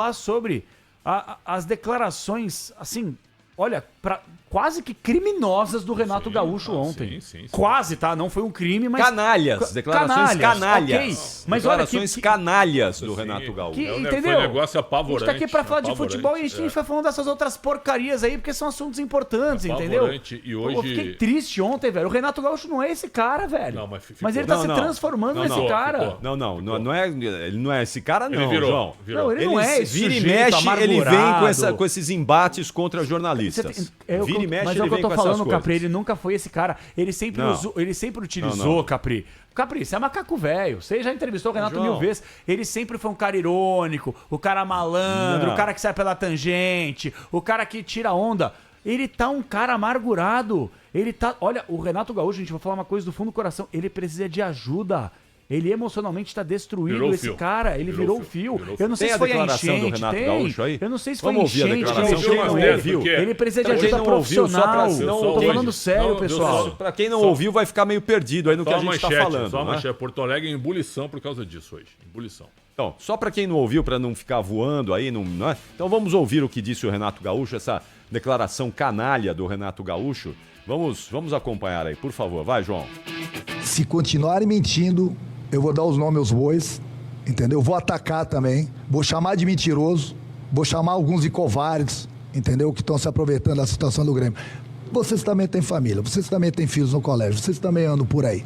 falar sobre as declarações, assim, olha, quase que criminosas do Renato Gaúcho ontem. Sim. Quase, tá? Não foi um crime, mas... Canalhas, declarações canalhas. Okay. Mas declarações canalhas do Renato Gaúcho. Entendeu? Foi um negócio apavorante. A gente tá aqui pra falar de futebol e a gente vai falando dessas outras porcarias aí, porque são assuntos importantes, entendeu? E hoje... Eu fiquei triste ontem, velho. O Renato Gaúcho não é esse cara, velho. Não, mas ele tá se transformando nesse cara. Não é, ele não é esse cara, não, ele virou, João. Não, ele não é esse vira e sujeito mexe, ele vem com esses embates contra jornalistas. Vira e mexe, mas ele vem com essas falando, coisas. Capri, ele nunca foi esse cara. Ele sempre utilizou, Capri. Capri, você é macaco velho. Você já entrevistou o Renato João, 1000 vezes. Ele sempre foi um cara irônico, o cara malandro, o cara que sai pela tangente, o cara que tira onda. Ele tá um cara amargurado. Ele tá... Olha, o Renato Gaúcho, a gente vai falar uma coisa do fundo do coração. Ele precisa de ajuda. Ele emocionalmente tá destruído, esse cara. Ele virou o fio. Eu não sei se foi a enchente. Do Renato Gaúcho aí? Eu não sei se foi a enchente. Ele precisa de ajuda profissional. Tô falando sério, pessoal. Pra quem não ouviu, vai ficar meio perdido aí no que a gente tá falando. Só manchete. Porto Alegre em ebulição por causa disso hoje. Ebulição. Então, só pra quem não ouviu, pra não ficar voando aí, não é? Então vamos ouvir o que disse o Renato Gaúcho, essa declaração canalha do Renato Gaúcho. Vamos acompanhar aí, por favor. Vai, João. Se continuarem mentindo, eu vou dar os nomes aos bois, entendeu? Vou atacar também, vou chamar de mentiroso, vou chamar alguns de covardes, entendeu? Que estão se aproveitando da situação do Grêmio. Vocês também têm família, vocês também têm filhos no colégio, vocês também andam por aí.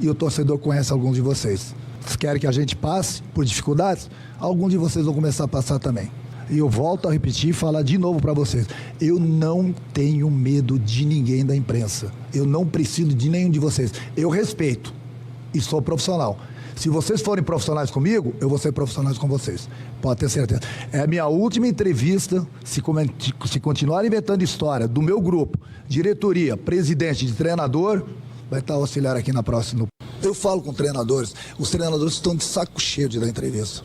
E o torcedor conhece alguns de vocês. Vocês querem que a gente passe por dificuldades? Alguns de vocês vão começar a passar também. E eu volto a repetir e falar de novo para vocês. Eu não tenho medo de ninguém da imprensa. Eu não preciso de nenhum de vocês. Eu respeito. E sou profissional. Se vocês forem profissionais comigo, eu vou ser profissionais com vocês. Pode ter certeza. É a minha última entrevista. Se continuar inventando história do meu grupo, diretoria, presidente, de treinador, vai estar auxiliar aqui na próxima. Eu falo com treinadores. Os treinadores estão de saco cheio de dar entrevista.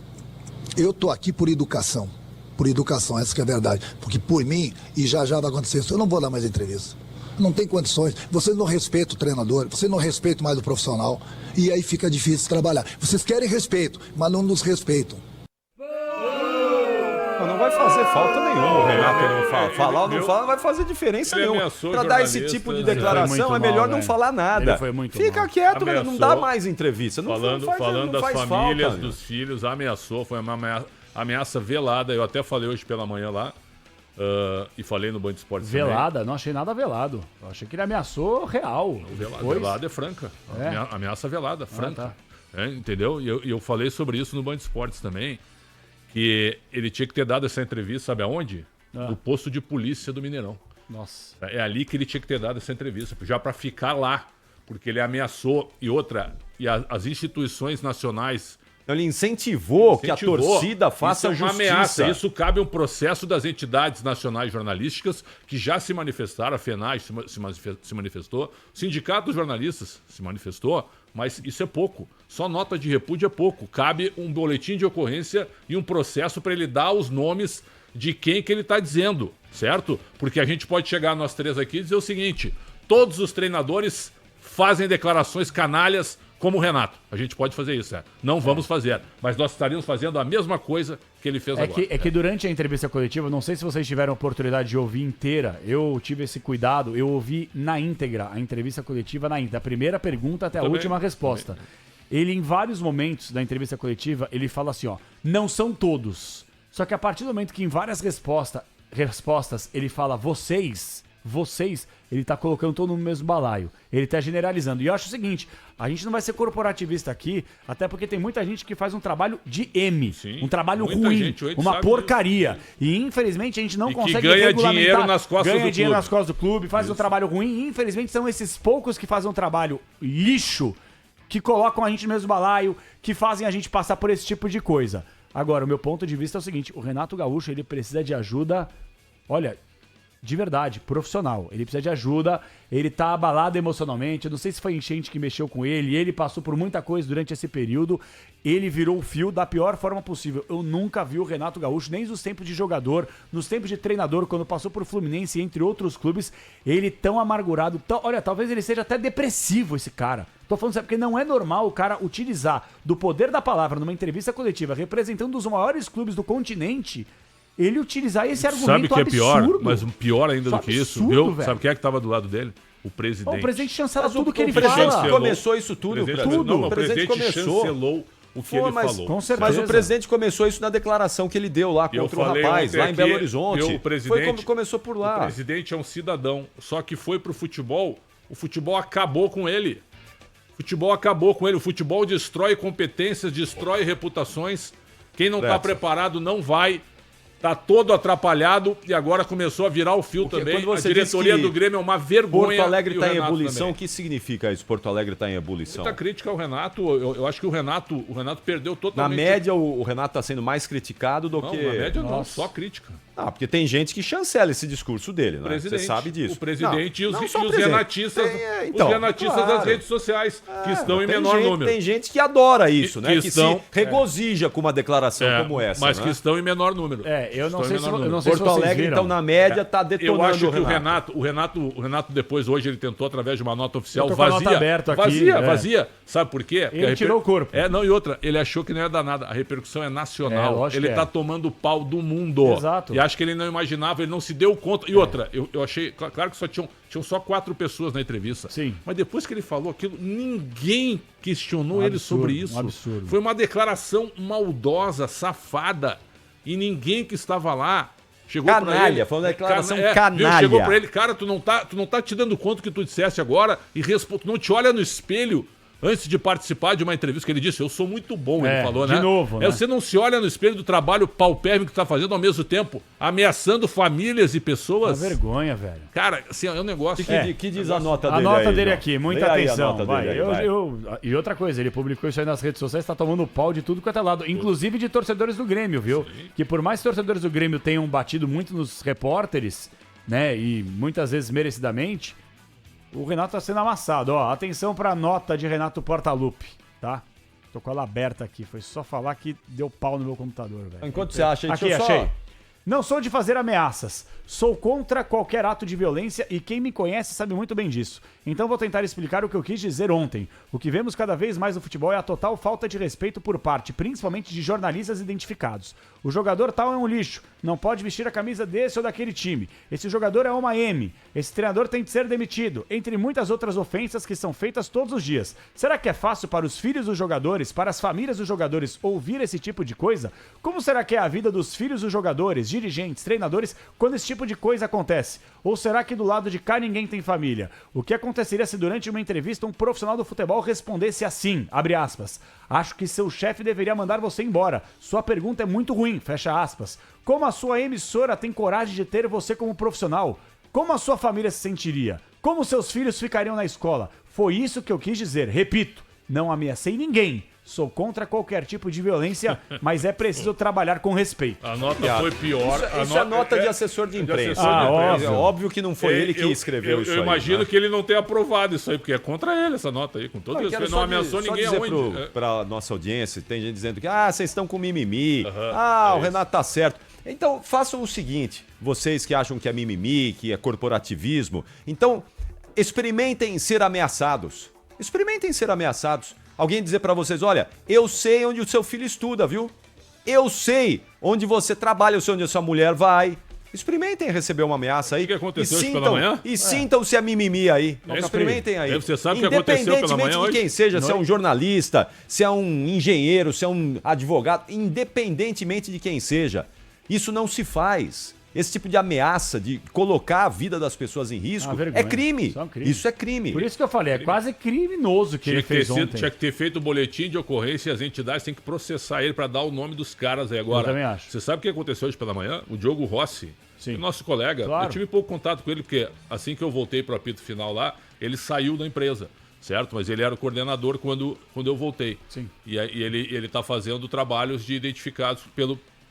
Eu estou aqui por educação. Por educação, essa que é a verdade. Porque por mim, e já vai acontecer isso, eu não vou dar mais entrevista. Não tem condições. Vocês não respeitam o treinador, vocês não respeitam mais o profissional. E aí fica difícil trabalhar. Vocês querem respeito, mas não nos respeitam. Não vai fazer falta nenhuma, o Renato não falar ou não falar, não vai fazer diferença nenhuma. Pra dar esse tipo de declaração, é melhor não falar nada. Fica quieto, não dá mais entrevista. Falando das famílias, dos filhos, ameaçou, foi uma ameaça velada. Eu até falei hoje pela manhã lá. E falei no Band Esportes velada? também. Não achei nada velado. Eu achei que ele ameaçou real. Velada é franca. Ameaça velada, franca. Entendeu? E eu falei sobre isso no Band Esportes também. Que ele tinha que ter dado essa entrevista, sabe aonde? No posto de polícia do Mineirão. Nossa. É ali que ele tinha que ter dado essa entrevista, já para ficar lá. Porque ele ameaçou. E as instituições nacionais... Ele incentivou que a torcida faça justiça. Isso é uma ameaça. Isso cabe a um processo das entidades nacionais jornalísticas que já se manifestaram. A FENAI se manifestou. O Sindicato dos Jornalistas se manifestou. Mas isso é pouco. Só nota de repúdio é pouco. Cabe um boletim de ocorrência e um processo para ele dar os nomes de quem que ele está dizendo, certo? Porque a gente pode chegar nós três aqui e dizer o seguinte: todos os treinadores fazem declarações canalhas como o Renato. A gente pode fazer isso, Não vamos fazer. Mas nós estaríamos fazendo a mesma coisa que ele fez agora. Que durante a entrevista coletiva, não sei se vocês tiveram a oportunidade de ouvir inteira, eu tive esse cuidado, eu ouvi na íntegra a entrevista coletiva da primeira pergunta até a última resposta. Ele, em vários momentos da entrevista coletiva, ele fala assim, não são todos. Só que a partir do momento que em várias respostas ele fala vocês, ele tá colocando todo mundo no mesmo balaio. Ele tá generalizando. E eu acho o seguinte, a gente não vai ser corporativista aqui, até porque tem muita gente que faz um trabalho de M. Sim, um trabalho ruim, uma porcaria. Disso. E infelizmente a gente não consegue ganha dinheiro nas costas do clube. Nas costas do clube, faz um trabalho ruim. E infelizmente são esses poucos que fazem um trabalho lixo, que colocam a gente no mesmo balaio, que fazem a gente passar por esse tipo de coisa. Agora, o meu ponto de vista é o seguinte, o Renato Gaúcho, ele precisa de ajuda, olha... de verdade, profissional. Ele precisa de ajuda, ele tá abalado emocionalmente, eu não sei se foi a enchente que mexeu com ele passou por muita coisa durante esse período, ele virou o fio da pior forma possível. Eu nunca vi o Renato Gaúcho, nem nos tempos de jogador, nos tempos de treinador, quando passou por Fluminense e entre outros clubes, ele tão amargurado, olha, talvez ele seja até depressivo esse cara. Tô falando sério, porque não é normal o cara utilizar do poder da palavra numa entrevista coletiva, representando os maiores clubes do continente, ele utilizar esse argumento Sabe o que é pior? absurdo. Mas pior ainda Isso do que isso, absurdo, viu? velho. Sabe quem é que estava do lado dele? O presidente. O presidente chancela Mas tudo que ele o presidente fala. começou isso tudo, O presidente, cara. não, O presidente começou. chancelou o que Pô, ele mas, falou. com certeza. Mas o presidente começou isso na declaração que ele deu lá Eu contra o falei rapaz, ontem lá em aqui, Belo Horizonte. o presidente, Começou por O lá. presidente é um cidadão, só que foi pro futebol, o futebol acabou com ele. O futebol acabou com ele. O futebol destrói competências, destrói reputações. Quem não tá Certo. preparado não vai. Tá todo atrapalhado e agora começou a virar o fio Porque também. quando você A diretoria diz que do Grêmio é uma vergonha. Porto Alegre e o está em Renato ebulição. também. O que significa isso? Porto Alegre está em ebulição. Muita crítica ao Renato. Eu acho que o Renato perdeu Na totalmente. média, o Renato está sendo mais criticado do Não, que... na média não, Nossa. só crítica. Ah, porque tem gente que chancela esse discurso dele, né? Você sabe disso. O presidente Não, e os só o presidente. renatistas, Então, os renatistas claro. das redes sociais, que estão em Tem menor gente- número. Tem gente que adora isso, né? Que Que estão- se regozija com uma declaração É, como essa, mas né? que estão em menor número. Eu não Estão em sei se menor número. eu não sei se Porto vocês Alegre, viram. então, na média, tá detonando Eu acho que o o Renato depois, hoje, ele tentou através de uma nota oficial Eu tô com a vazia. nota aberta aqui, vazia. Sabe por quê? Porque Ele tirou o corpo. Não, e outra, ele achou que não ia dar nada. A repercussão é nacional. lógico Ele que tá é. tomando o pau do mundo. Exato. E acho que ele não imaginava, ele não se deu conta. E outra, eu achei, claro que só tinham só 4 pessoas na entrevista. Sim. Mas depois que ele falou aquilo, ninguém questionou Um ele absurdo, sobre isso. um absurdo. Foi uma declaração maldosa, safada. E ninguém que estava lá chegou pra Canalha, ele. foi uma declaração Viu? canalha. Chegou pra ele, cara, tu não tá te dando conta do que tu disseste agora e tu não te olha no espelho antes de participar de uma entrevista que ele disse, eu sou muito bom, ele falou, de né? novo, né? Você não se olha no espelho do trabalho paupérrimo que tu tá fazendo ao mesmo tempo, ameaçando famílias e Uma pessoas. vergonha, velho. Cara, assim, é um negócio... Que diz a nota A dele nota aí, dele João? aqui, muita Lê aí a atenção. nota Vai. dele aí, vai. E outra coisa, ele publicou isso aí nas redes sociais, tá tomando pau de tudo quanto é lado, inclusive de torcedores do Grêmio, viu? Que por mais que torcedores do Grêmio tenham batido muito nos repórteres, né, e muitas vezes merecidamente, o Renato tá sendo amassado. Ó, atenção pra nota de Renato Portaluppi, tá? Tô com ela aberta aqui, foi só falar que deu pau no meu computador, velho. Enquanto você acha aí, Aqui, deixa eu só- achei. Não sou de fazer ameaças. Sou contra qualquer ato de violência e quem me conhece sabe muito bem disso. Então vou tentar explicar o que eu quis dizer ontem. O que vemos cada vez mais no futebol é a total falta de respeito por parte, principalmente de jornalistas identificados. O jogador tal é um lixo. Não pode vestir a camisa desse ou daquele time. Esse jogador é uma M. Esse treinador tem de ser demitido. Entre muitas outras ofensas que são feitas todos os dias. Será que é fácil para os filhos dos jogadores, para as famílias dos jogadores ouvir esse tipo de coisa? Como será que é a vida dos filhos dos jogadores, dirigentes, treinadores, quando esse tipo de coisa acontece? Ou será que do lado de cá ninguém tem família? O que aconteceria se durante uma entrevista um profissional do futebol respondesse assim, abre aspas, acho que seu chefe deveria mandar você embora. Sua pergunta é muito ruim, fecha aspas. Como a sua emissora tem coragem de ter você como profissional? Como a sua família se sentiria? Como seus filhos ficariam na escola? Foi isso que eu quis dizer. Repito, não ameacei ninguém. Sou contra qualquer tipo de violência, mas é preciso trabalhar com respeito. A nota foi pior. Isso é nota de assessor de imprensa. assessor de imprensa. É óbvio que não foi ele que escreveu isso aí. Eu imagino né? que ele não tenha aprovado isso aí, porque é contra ele essa nota aí, com todo Eu respeito. quero Não só ameaçou só ninguém dizer aonde. pra nossa audiência, tem gente dizendo que vocês estão com mimimi, o isso. Renato tá certo. Então, façam o seguinte, vocês que acham que é mimimi, que é corporativismo, então, experimentem ser ameaçados. Experimentem ser ameaçados. Alguém dizer pra vocês, olha, eu sei onde o seu filho estuda, viu? Eu sei onde você trabalha, eu sei onde a sua mulher vai. Experimentem receber uma ameaça aí. O que aconteceu e hoje sintam, pela manhã? E sintam-se a mimimi aí. Experimentem aí. Você sabe o que aconteceu pela manhã Independentemente de quem hoje? seja, se é um jornalista, se é um engenheiro, se é um advogado, independentemente de quem seja, isso não se faz. Esse tipo de ameaça de colocar a vida das pessoas em risco Uma vergonha. é crime. Isso é um crime. Isso é crime. Por isso que eu falei, é quase criminoso o que ele fez ontem. Tinha que ter feito o boletim de ocorrência e as entidades têm que processar ele para dar o nome dos caras aí agora. Eu também acho. Você sabe o que aconteceu hoje pela manhã? O Diogo Rossi, Sim. nosso colega, Claro. eu tive pouco contato com ele, porque assim que eu voltei para o apito final lá, ele saiu da empresa, certo? Mas ele era o coordenador quando eu voltei. Sim. E aí ele está fazendo trabalhos de identificados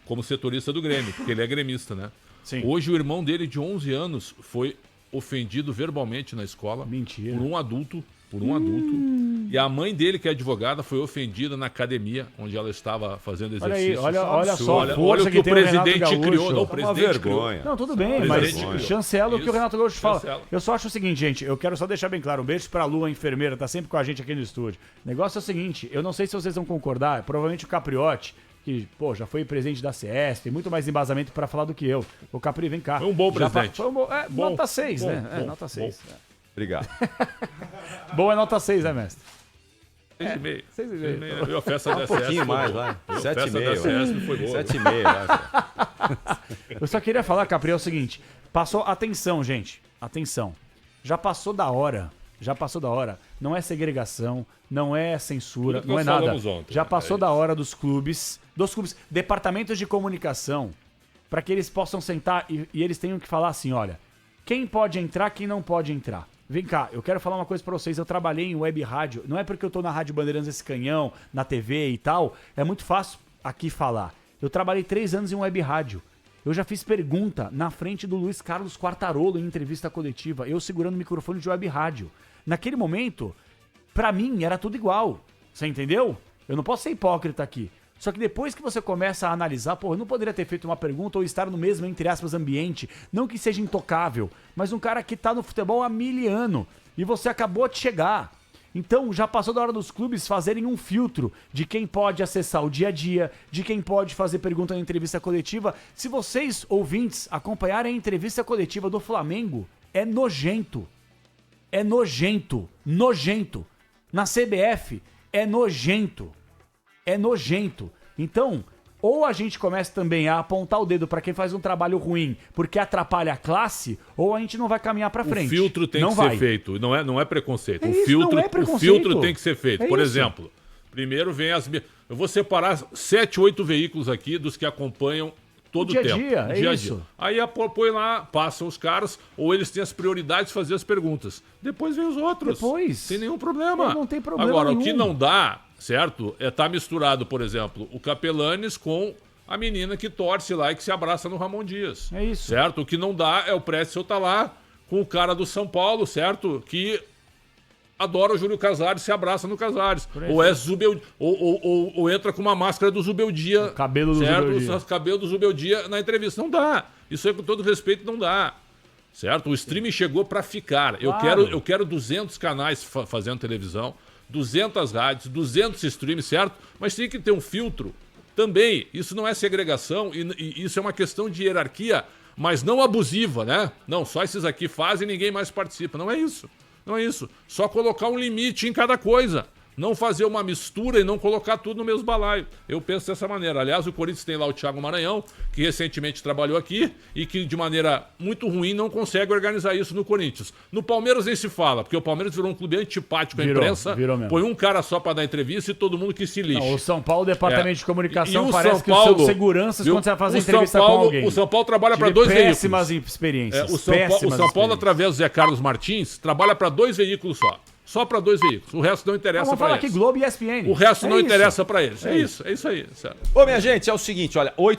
como setorista do Grêmio, porque ele é gremista, né? Sim. Hoje o irmão dele de 11 anos foi ofendido verbalmente na escola. Mentira. Por um adulto. E a mãe dele, que é advogada, foi ofendida na academia, onde ela estava fazendo exercício. Olha só a força olha o que o tem Renato presidente Gaúcho. criou. Não, o Uma presidente criou. vergonha. Não, tudo bem, Só mas presidente. chancela o que o Isso, Renato Gaúcho fala. chancela. Eu só acho o seguinte, gente, eu quero só deixar bem claro, um beijo pra Lu, a enfermeira, tá sempre com a gente aqui no estúdio. O negócio é o seguinte, eu não sei se vocês vão concordar, provavelmente o Capriotti, que, pô, já foi presidente da CS, tem muito mais embasamento pra falar do que eu. O Capri, vem cá. Foi um bom presidente. Foi um bom, Bom, nota 6, né? bom, Nota 6. Obrigado. Bom é nota 6, né, mestre? 6,5. 6,5. E a festa da Um pouquinho CS foi mais, boa. vai. A festa da 7,5. CS foi boa. 7,5, vai. Eu só queria falar, Capri, é o seguinte. Passou, atenção, gente. Atenção. Já passou da hora. Já passou da hora. Não é segregação, não é censura, Tudo que não é nós nada. falamos ontem, Já né? passou É da hora dos clubes, departamentos de comunicação, para que eles possam sentar e eles tenham que falar assim, olha, quem pode entrar, quem não pode entrar. Vem cá, eu quero falar uma coisa pra vocês. Eu trabalhei em web rádio. Não é porque eu tô na Rádio Bandeirantes esse canhão, na TV e tal. É muito fácil aqui falar. Eu trabalhei 3 anos em web rádio. Eu já fiz pergunta na frente do Luiz Carlos Quartarolo em entrevista coletiva. Eu segurando o microfone de web rádio. Naquele momento, pra mim, era tudo igual. Você entendeu? Eu não posso ser hipócrita aqui. Só que depois que você começa a analisar, pô, eu não poderia ter feito uma pergunta ou estar no mesmo, entre aspas, ambiente. Não que seja intocável, mas um cara que tá no futebol há 1000 anos. E você acabou de chegar. Então, já passou da hora dos clubes fazerem um filtro de quem pode acessar o dia a dia, de quem pode fazer pergunta na entrevista coletiva. Se vocês, ouvintes, acompanharem a entrevista coletiva do Flamengo, é nojento. É nojento. Nojento. Na CBF, é nojento. É nojento. Então, ou a gente começa também a apontar o dedo pra quem faz um trabalho ruim porque atrapalha a classe, ou a gente não vai caminhar pra frente. O filtro tem não que vai. ser feito. Não é preconceito. É o, isso, filtro, não é o preconceito. filtro tem que ser feito. É Por isso. exemplo, primeiro vem as... Eu vou separar 7, 8 veículos aqui dos que acompanham todo o Dia a tempo. dia, é isso. Aí põe lá, passam os caras, ou eles têm as prioridades de fazer as perguntas. Depois vem os outros. Depois. Sem nenhum problema. Não tem problema Agora, nenhum. o que não dá, certo, é estar misturado, por exemplo, o Capelanes com a menina que torce lá e que se abraça no Ramon Dias. É isso. Certo? O que não dá é o Précio tá lá com o cara do São Paulo, certo? Que adora o Júlio Casares, se abraça no Casares. Ou é Zubel, ou entra com uma máscara do Zubeldia. O cabelo do certo? Zubeldia. O cabelo do Zubeldia na entrevista. Não dá. Isso aí, com todo respeito, não dá. Certo? O streaming chegou para ficar. Claro. Eu quero 200 canais fazendo televisão, 200 rádios, 200 streams, certo? Mas tem que ter um filtro também. Isso não é segregação, e isso é uma questão de hierarquia, mas não abusiva, né? Não, só esses aqui fazem e ninguém mais participa. Não é isso. Não é isso. Só colocar um limite em cada coisa. Não fazer uma mistura e não colocar tudo no mesmo balaio. Eu penso dessa maneira. Aliás, o Corinthians tem lá o Thiago Maranhão, que recentemente trabalhou aqui e que de maneira muito ruim não consegue organizar isso no Corinthians. No Palmeiras nem se fala, porque o Palmeiras virou um clube antipático à imprensa. Virou mesmo. Põe um cara só para dar entrevista e todo mundo que se lixe. Não, o São Paulo, departamento de comunicação, E o parece São que Paulo, são seguranças viu? quando você vai fazer O entrevista São Paulo- com alguém. O São Paulo trabalha para Tive 2 veículos. péssimas experiências. O São Paulo, através do Zé Carlos Martins, trabalha para 2 veículos só. Só para 2 veículos. O resto não interessa Vamos para falar eles. aqui Globo e ESPN. O resto É não isso. interessa para eles. É isso aí. Certo. Ô, minha gente, é o seguinte, olha, 8